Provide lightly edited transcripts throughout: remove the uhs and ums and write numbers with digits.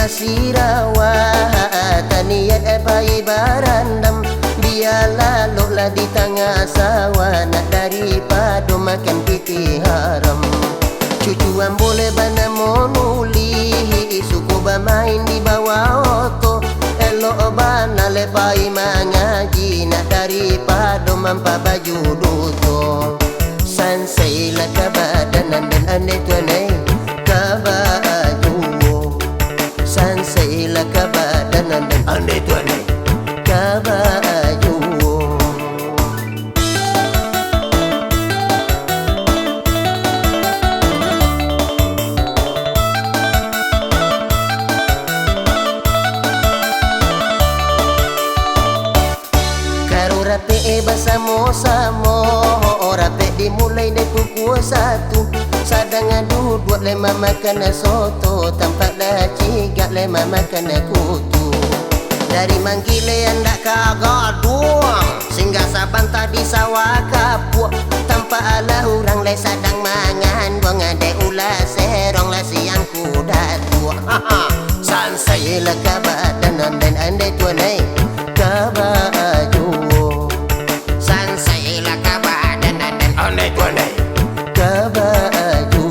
kasih rawat niat bayi barandam, biar lalulah di tengah sawah nak daripada makan piti haram. Cucuan boleh bana monuli, suku bermain di bawah oto, elok bana lepai mengaji nak daripada mampa baju duto. Sansai lah kabadanan dan ane tuanai kabaju, sansai lah kabadanan dan ane tuanai kabaju. Rape bersama-sama, rape dimulai dari pukul 1. Sadang adu buat lema makan soto, tempat dah cigak lema makan kutu. Dari manggile anda kagak duang, singgah saban tadi sawah kapuk. Tanpa ala orang le sadang mangan, buang ada ulah serong lah siang kuda tua. Sansai lah kabadanan dan andai tuanai kabaju. Andai tuanai kabaju.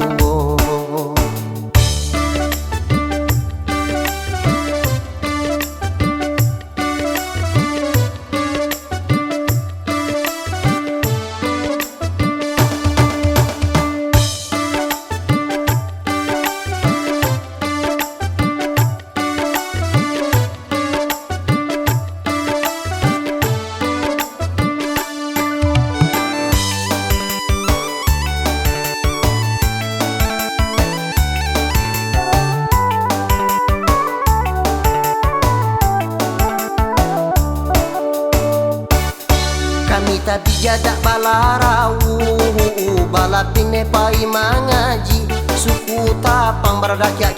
Kami tapi jadak balarau, balapine pai mengaji. Suku tapang berada kyak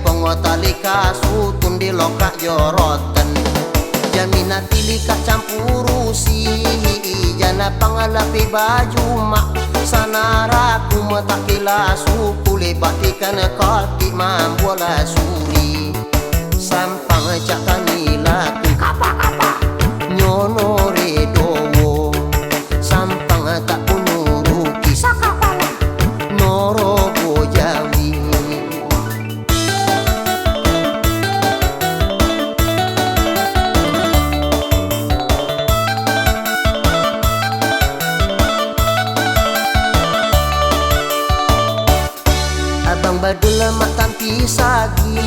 pengotalika sutun di lokak jorotan. Jaminat pilika campurusi, jana pangalapi baju mak. Sanaraku metakila suku lebatikan kaki mambola suri. Sampang cakanila tu kapa-kapa nyono redowo, sampang tak punuruki sakapala norogo jawi. Abang badul mak tampi sagi,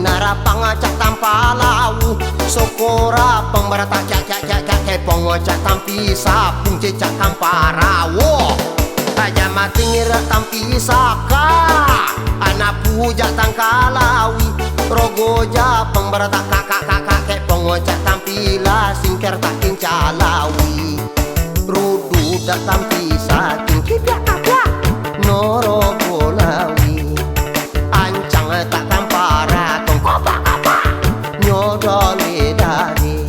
narapang acak tanpa lau. Sokora pemberata cak pengocak tampi sapung cecak tanpa rawo. Aja mati ngira tampi saka, anak puja tangkalawi. Rogoja pemberata kakak pengocak tampi la singker tak kincalawi. Rudu dak tampi saking kipiak norogo lawi. Ancang tak tanpa ratong kapa nyodoli dari.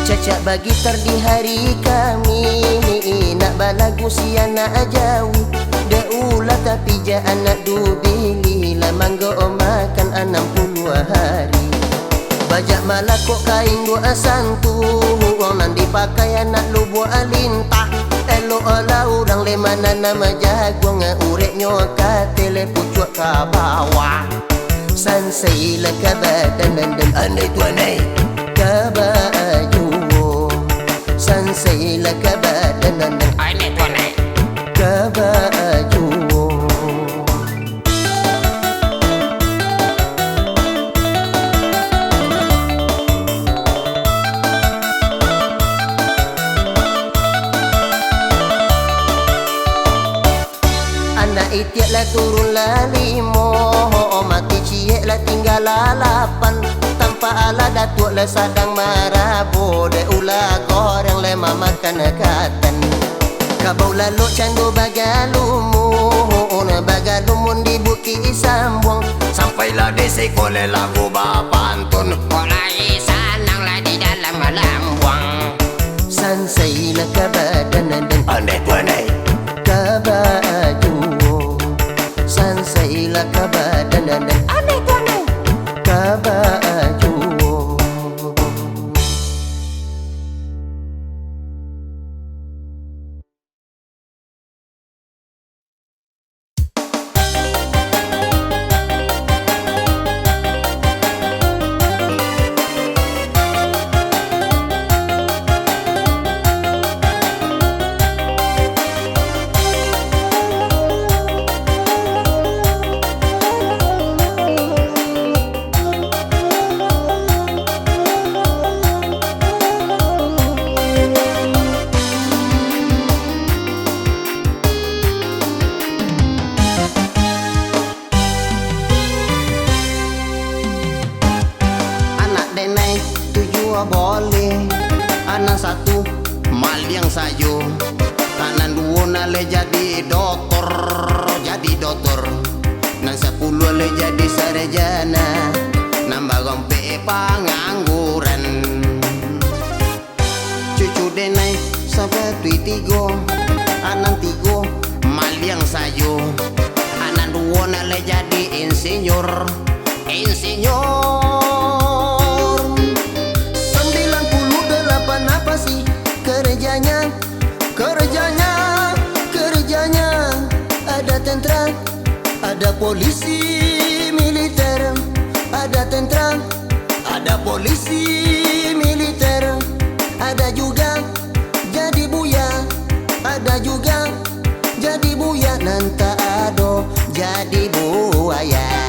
Cacak bagi terdi hari kami, nak balagu si anak jawi. Daulah tapi ja anak dubili, lamanggo makan 60 hari. Bajak malakok kain dua santu, nan dipakai anak lu buat lintah. Elo ala urang le mana nama jagung, urek nyoka tele pucuk ke bawah. Sansai lah kabadanan dan andai tuanai kabaju. Sansai lah kabadanan dan andai tuanai kabaju. Anak itiak lah turun lah 5, mati ciek lah tinggal lah 8. Tanpa ala datuk lah sadang marabu, dek ulah korang lemah makan katan. Kabau lalu candu bagalumun, bagalumun di Bukit Sambung. Sampailah di sekolah lagu bapantun, mulai sananglah di dalam lambung. Sansailah kabadan dan Andai tuanai kabaju, sansailah kabadan dan Andai tuanai kabaju. Boleh anak satu maliang sayo, anak dua nale jadi doktor, nan 10 le jadi sarjana, nambah gompe pengangguran. Cucu denai sampai 3, anak 3 maliang sayo, anak dua nale jadi insinyur. 98 apa sih kerjanya? Kerjanya ada tentara, ada polisi militer, ada tentara, ada polisi militer, ada juga jadi buya, ada juga jadi buya, nanti ada jadi buaya.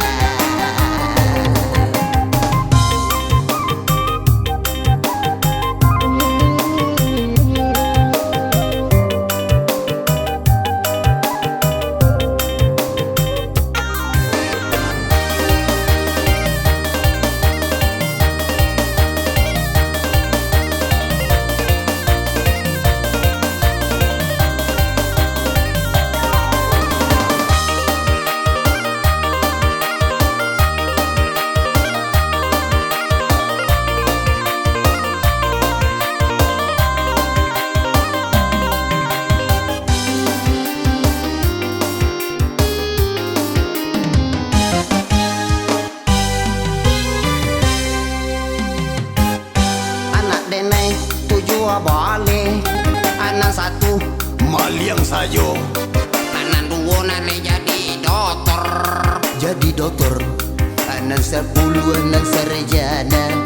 Boleh anak satu maliang sayo, anak dua nale jadi doktor, anak 10 anak sarjana,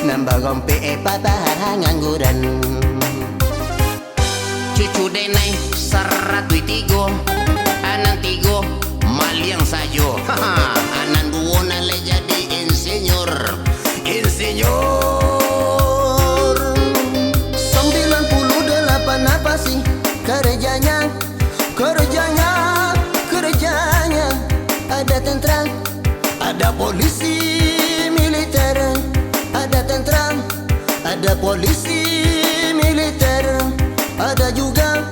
nambah gompe pengangguran. Cucu denai 103, anak 3 maliang sayo, anak dua nale jadi insinyur. 98 apa sih kerjanya? Kerjanya ada tentara, ada polisi militer, ada tentara, ada polisi militer, ada juga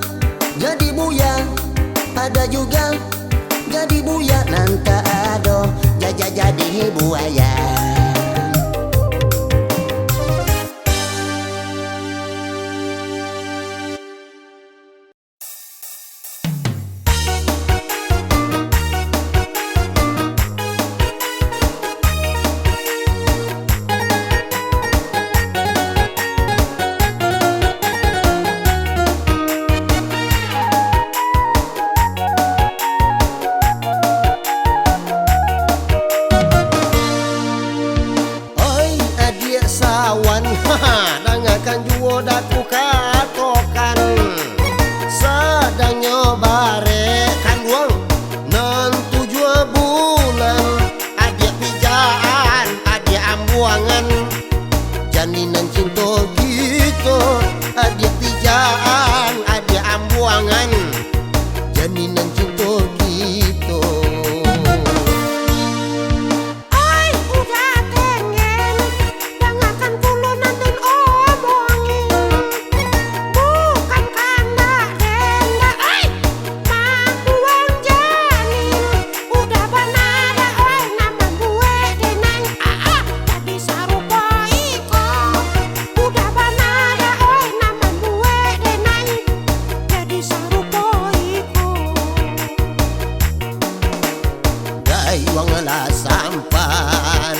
jadi buya, ada juga jadi buya, nanti ada jadi buaya. luang lah sampan.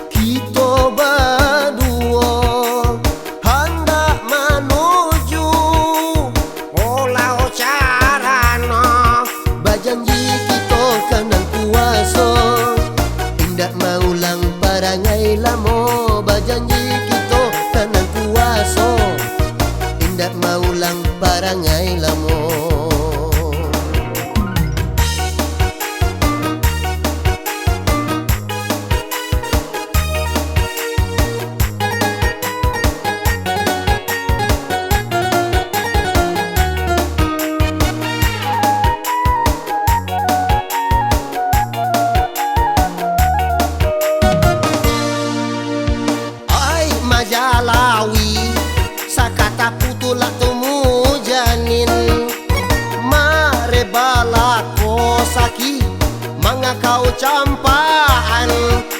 Kita berdua hendak menuju Pulau Carana. berjanji kita kanan kuasa, tindak maulang parangai lamo. Berjanji kita kanan kuasa, tindak maulang parangai lamo. Majalawi sakata putulak tumu janin mare balako saki mangakau campaan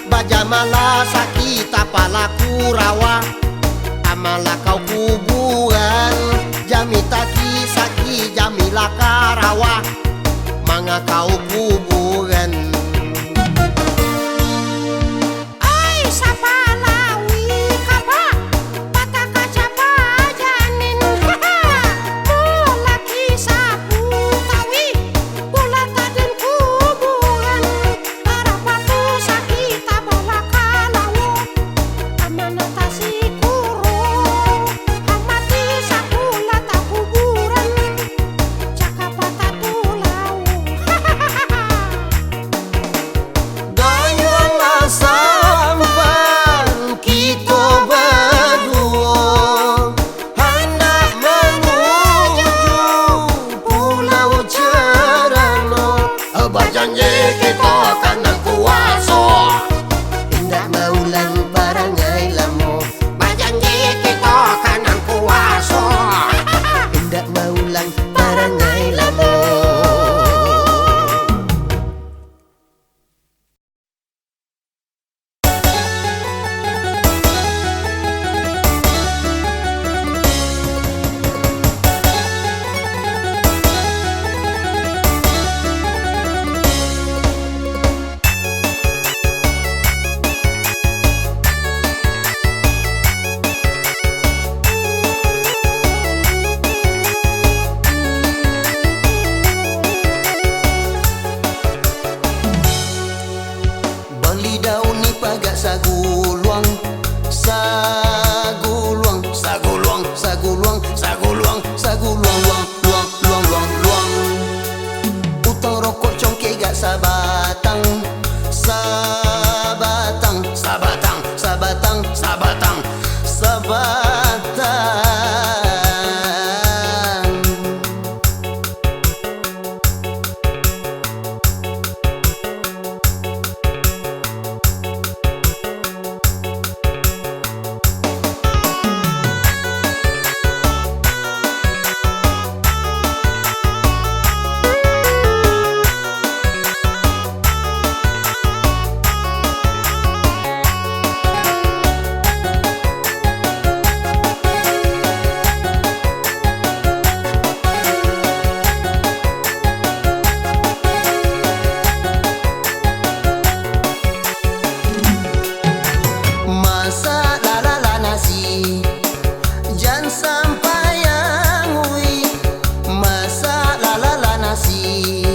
bajamala saki tapalaku rawa amala kau kuburan jamitaki saki jamila karawa mangakau kuburan. Berjanji kita kanan kuasa, tindak maulang parangai lamo. berjanji kita kanan kuasa, Tindak maulang parangai lamo. Bali daun ni pagak saguluang, saguluang, saguluang, saguluang, saguluang, saguluang, luang, luang, luang, luang, luang. Utang rokok congke gak sabatang, sabatang, sabatang, sabatang, sabatang, sabatang. Masa lalala nasi jangan sampai yang ui. Masa lalala nasi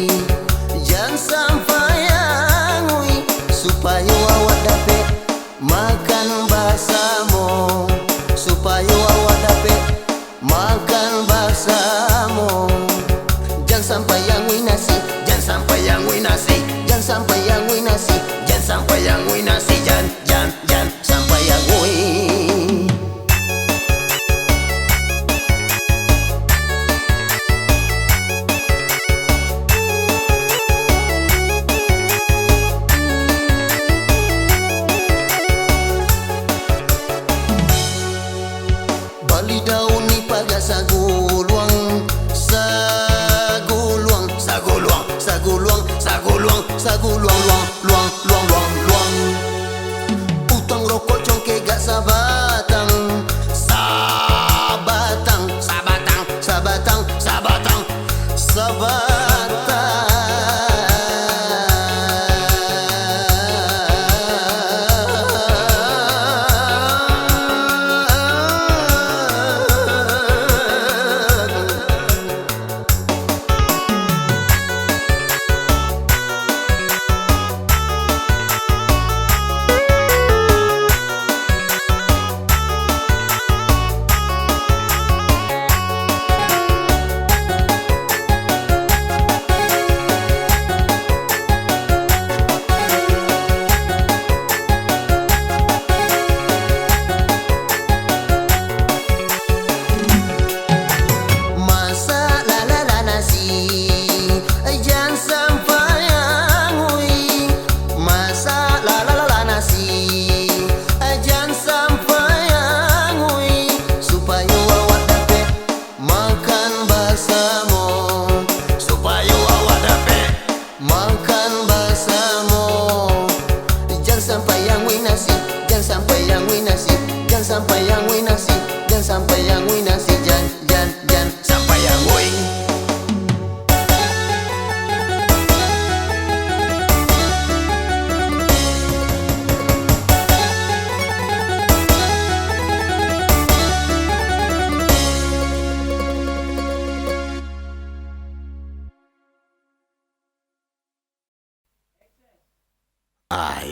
jangan sampai yang ui. Supaya awak dapat makan bersama, supaya awak dapat makan bersama. Jangan sampai yang ui nasi, jangan sampai yang ui nasi, jangan sampai yang ui nasi, jangan sampai yang ui nasi, jangan sampai yang ui. Bali daun ni pagak saguluang, saguluang, saguluang, saguluang, saguluang, saguluang, luang, luang, luang, luang, luang. Utang rokok congke gak sabatang, sabatang, sabatang, sabatang, sabatang, sabatang.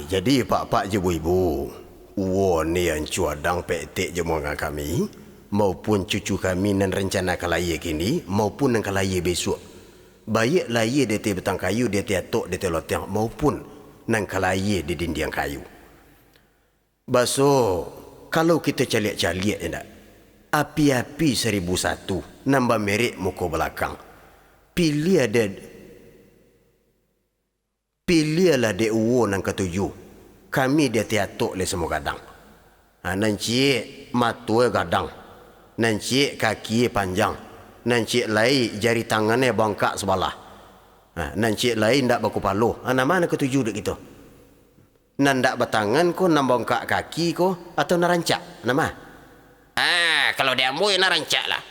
Jadi pak-pak je ibu. Uwo ni yang cuadang petik je dengan kami maupun cucu kami nan rencana kalaya kini maupun nan kalaya besok. Baik laya dia ti betang kayu, dia ti atok, dia ti lotiang maupun nan kalaya di dinding kayu. Baso kalau kita caliak-caliak je nak. Api-api 1001 nambah merek muka belakang. Pilihlah dia uwo nang ketujuh. Kami dia tiatuk le semua gadang. Nan cik matua gadang. Nan cik kaki panjang. Nan cik lain jari tangannya bangkak sebelah. Nan cik lain ndak berkepala. Nama nak ketujuh dek gitu. Nan ndak bertangan ko, nan bangkak kaki ko atau narancak. Nama? Kalau dia ambo ya narancak lah.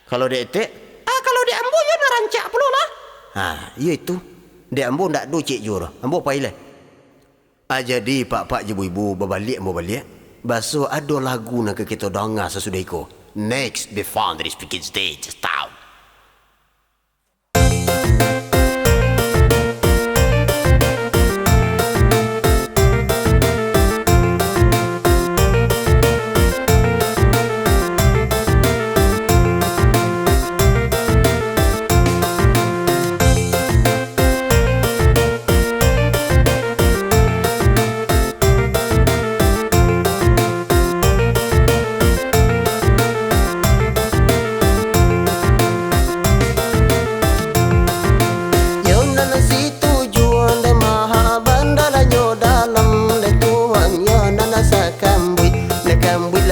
Kalau dia etek? Kalau dia ambo ya narancak pula lah. Ya itu. Dia ambo ndak do cik jur. Ambo pailah. Jadi pak-pak je ibu berbalik. Baso ada lagu nak kita dengar sesudah itu. Next be found in speaking stage. Stop.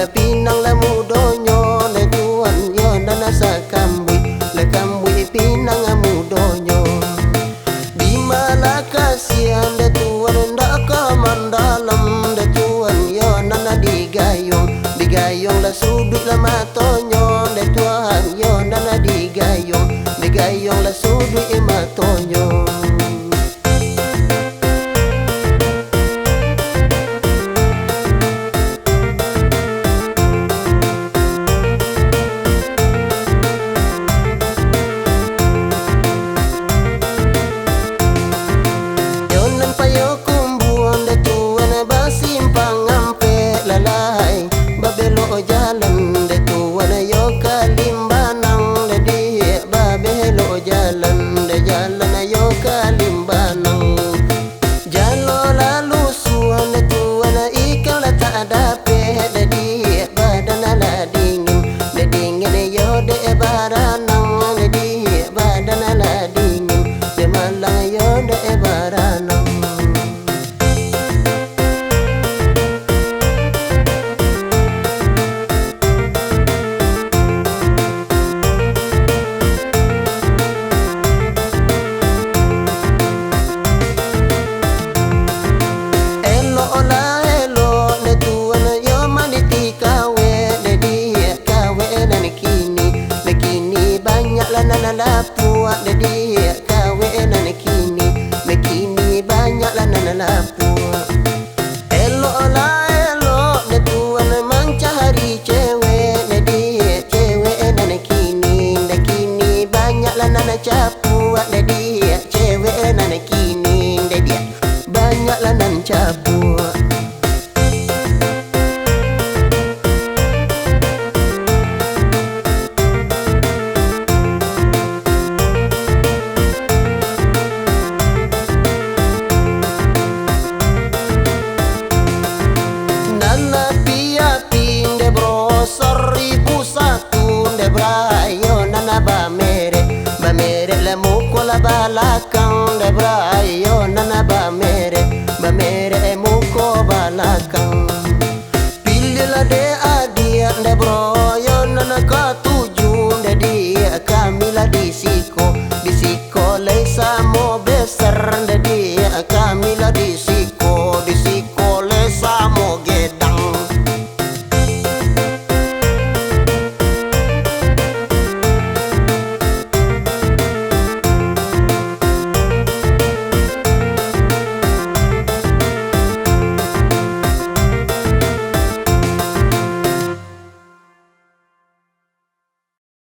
Pinang la mudonyo le tuan yo nana sakambui le kambui pinang amudonyo bimala kasihan de tuan ndak kamandalam de tuan yo nana digayung la sudut la matonyo de tuan yo nana digayung la sudut matonyo. Puak dedi kawe nan kini mekini banyak lah nan puak elok lah elok de tuan mencari cewek dedi cewek nan kini banyak lah nan capuak dedi cewek nan kini dedi banyak lah nan capuak. Bamere la mukola balakang de brayo nana bamere